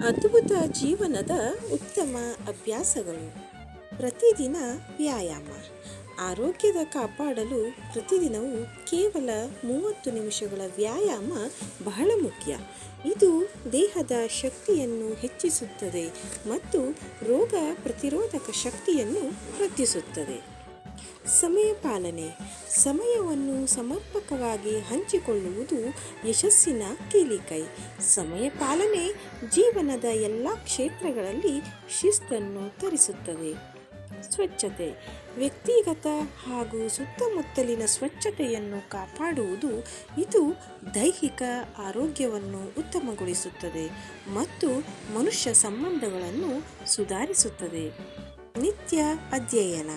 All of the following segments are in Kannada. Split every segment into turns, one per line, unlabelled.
ಅದ್ಭುತ ಜೀವನದ ಉತ್ತಮ ಅಭ್ಯಾಸಗಳು. ಪ್ರತಿದಿನ ವ್ಯಾಯಾಮ. ಆರೋಗ್ಯದ ಕಾಪಾಡಲು ಪ್ರತಿದಿನವೂ ಕೇವಲ 30 ನಿಮಿಷಗಳ ವ್ಯಾಯಾಮ ಬಹಳ ಮುಖ್ಯ. ಇದು ದೇಹದ ಶಕ್ತಿಯನ್ನು ಹೆಚ್ಚಿಸುತ್ತದೆ ಮತ್ತು ರೋಗ ಪ್ರತಿರೋಧಕ ಶಕ್ತಿಯನ್ನು ವೃದ್ಧಿಸುತ್ತದೆ. ಸಮಯ ಪಾಲನೆ. ಸಮಯವನ್ನು ಸಮರ್ಪಕವಾಗಿ ಹಂಚಿಕೊಳ್ಳುವುದು ಯಶಸ್ಸಿನ ಕೀಲಿಕೈ. ಸಮಯ ಪಾಲನೆ ಜೀವನದ ಎಲ್ಲ ಕ್ಷೇತ್ರಗಳಲ್ಲಿ ಶಿಸ್ತನ್ನು ತರಿಸುತ್ತದೆ. ಸ್ವಚ್ಛತೆ. ವ್ಯಕ್ತಿಗತ ಹಾಗೂ ಸುತ್ತಮುತ್ತಲಿನ ಸ್ವಚ್ಛತೆಯನ್ನು ಕಾಪಾಡುವುದು ಇದು ದೈಹಿಕ ಆರೋಗ್ಯವನ್ನು ಉತ್ತಮಗೊಳಿಸುತ್ತದೆ ಮತ್ತು ಮನುಷ್ಯ ಸಂಬಂಧಗಳನ್ನು ಸುಧಾರಿಸುತ್ತದೆ. ನಿತ್ಯ ಅಧ್ಯಯನ.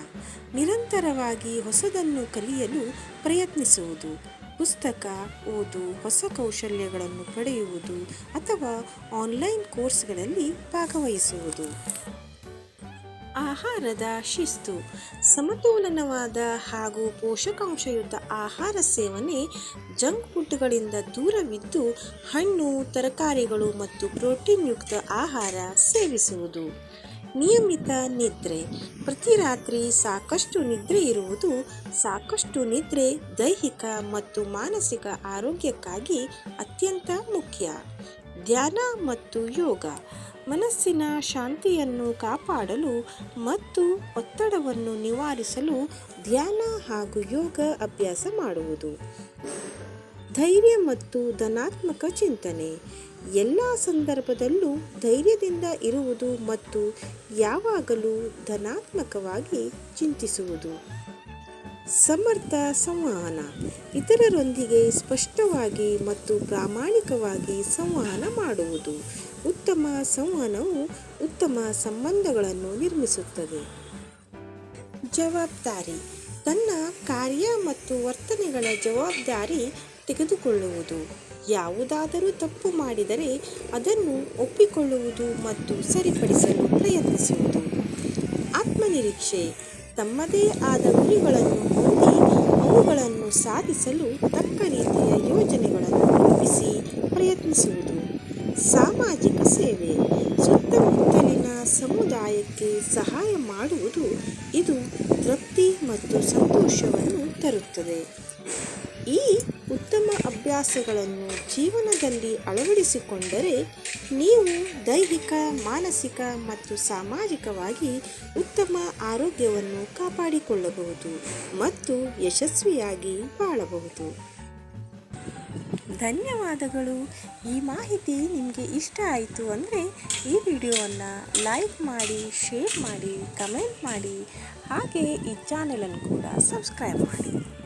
ನಿರಂತರವಾಗಿ ಹೊಸದನ್ನು ಕಲಿಯಲು ಪ್ರಯತ್ನಿಸುವುದು. ಪುಸ್ತಕ ಓದು, ಹೊಸ ಕೌಶಲ್ಯಗಳನ್ನು ಪಡೆಯುವುದು ಅಥವಾ ಆನ್ಲೈನ್ ಕೋರ್ಸ್ಗಳಲ್ಲಿ ಭಾಗವಹಿಸುವುದು. ಆಹಾರದ ಶಿಸ್ತು. ಸಮತೋಲನವಾದ ಹಾಗೂ ಪೋಷಕಾಂಶಯುತ ಆಹಾರ ಸೇವನೆ. ಜಂಕ್ ಫುಡ್ಗಳಿಂದ ದೂರವಿದ್ದು ಹಣ್ಣು, ತರಕಾರಿಗಳು ಮತ್ತು ಪ್ರೋಟೀನ್ಯುಕ್ತ ಆಹಾರ ಸೇವಿಸುವುದು. ನಿಯಮಿತ ನಿದ್ರೆ. ಪ್ರತಿ ರಾತ್ರಿ ಸಾಕಷ್ಟು ನಿದ್ರೆ ಇರುವುದು. ಸಾಕಷ್ಟು ನಿದ್ರೆ ದೈಹಿಕ ಮತ್ತು ಮಾನಸಿಕ ಆರೋಗ್ಯಕ್ಕಾಗಿ ಅತ್ಯಂತ ಮುಖ್ಯ. ಧ್ಯಾನ ಮತ್ತು ಯೋಗ. ಮನಸ್ಸಿನ ಶಾಂತಿಯನ್ನು ಕಾಪಾಡಲು ಮತ್ತು ಒತ್ತಡವನ್ನು ನಿವಾರಿಸಲು ಧ್ಯಾನ ಹಾಗೂ ಯೋಗ ಅಭ್ಯಾಸ ಮಾಡುವುದು. ಧೈರ್ಯ ಮತ್ತು ಧನಾತ್ಮಕ ಚಿಂತನೆ. ಎಲ್ಲ ಸಂದರ್ಭದಲ್ಲೂ ಧೈರ್ಯದಿಂದ ಇರುವುದು ಮತ್ತು ಯಾವಾಗಲೂ ಧನಾತ್ಮಕವಾಗಿ ಚಿಂತಿಸುವುದು. ಸಮರ್ಥ ಸಂವಹನ. ಇತರರೊಂದಿಗೆ ಸ್ಪಷ್ಟವಾಗಿ ಮತ್ತು ಪ್ರಾಮಾಣಿಕವಾಗಿ ಸಂವಹನ ಮಾಡುವುದು. ಉತ್ತಮ ಸಂವಹನವು ಉತ್ತಮ ಸಂಬಂಧಗಳನ್ನು ನಿರ್ಮಿಸುತ್ತದೆ. ಜವಾಬ್ದಾರಿ. ತನ್ನ ಕಾರ್ಯ ಮತ್ತು ವರ್ತನೆಗಳ ಜವಾಬ್ದಾರಿ ತೆಗೆದುಕೊಳ್ಳುವುದು. ಯಾವುದಾದರೂ ತಪ್ಪು ಮಾಡಿದರೆ ಅದನ್ನು ಒಪ್ಪಿಕೊಳ್ಳುವುದು ಮತ್ತು ಸರಿಪಡಿಸಲು ಪ್ರಯತ್ನಿಸುವುದು. ಆತ್ಮನಿರೀಕ್ಷೆ. ತಮ್ಮದೇ ಆದ ಗುರಿಗಳನ್ನು ಹೊಂದಿ ಅವುಗಳನ್ನು ಸಾಧಿಸಲು ತಕ್ಕ ರೀತಿಯ ಯೋಜನೆಗಳನ್ನು ರೂಪಿಸಿ ಪ್ರಯತ್ನಿಸುವುದು. ಸಾಮಾಜಿಕ ಸೇವೆ. ಸುತ್ತಮುತ್ತಲಿನ ಸಮುದಾಯಕ್ಕೆ ಸಹಾಯ ಮಾಡುವುದು. ಇದು ತೃಪ್ತಿ ಮತ್ತು ಸಂತೋಷವನ್ನು ತರುತ್ತದೆ. ಈ ಉತ್ತಮ ಅಭ್ಯಾಸಗಳನ್ನು ಜೀವನದಲ್ಲಿ ಅಳವಡಿಸಿಕೊಂಡರೆ ನೀವು ದೈಹಿಕ, ಮಾನಸಿಕ ಮತ್ತು ಸಾಮಾಜಿಕವಾಗಿ ಉತ್ತಮ ಆರೋಗ್ಯವನ್ನು ಕಾಪಾಡಿಕೊಳ್ಳಬಹುದು ಮತ್ತು ಯಶಸ್ವಿಯಾಗಿ ಬಾಳಬಹುದು. ಧನ್ಯವಾದಗಳು. ಈ ಮಾಹಿತಿ ನಿಮಗೆ ಇಷ್ಟ ಆಯಿತು ಅಂದರೆ ಈ ವಿಡಿಯೋವನ್ನು ಲೈಕ್ ಮಾಡಿ, ಶೇರ್ ಮಾಡಿ, ಕಮೆಂಟ್ ಮಾಡಿ, ಹಾಗೆ ಈ ಚಾನಲನ್ನು ಕೂಡ ಸಬ್ಸ್ಕ್ರೈಬ್ ಮಾಡಿ.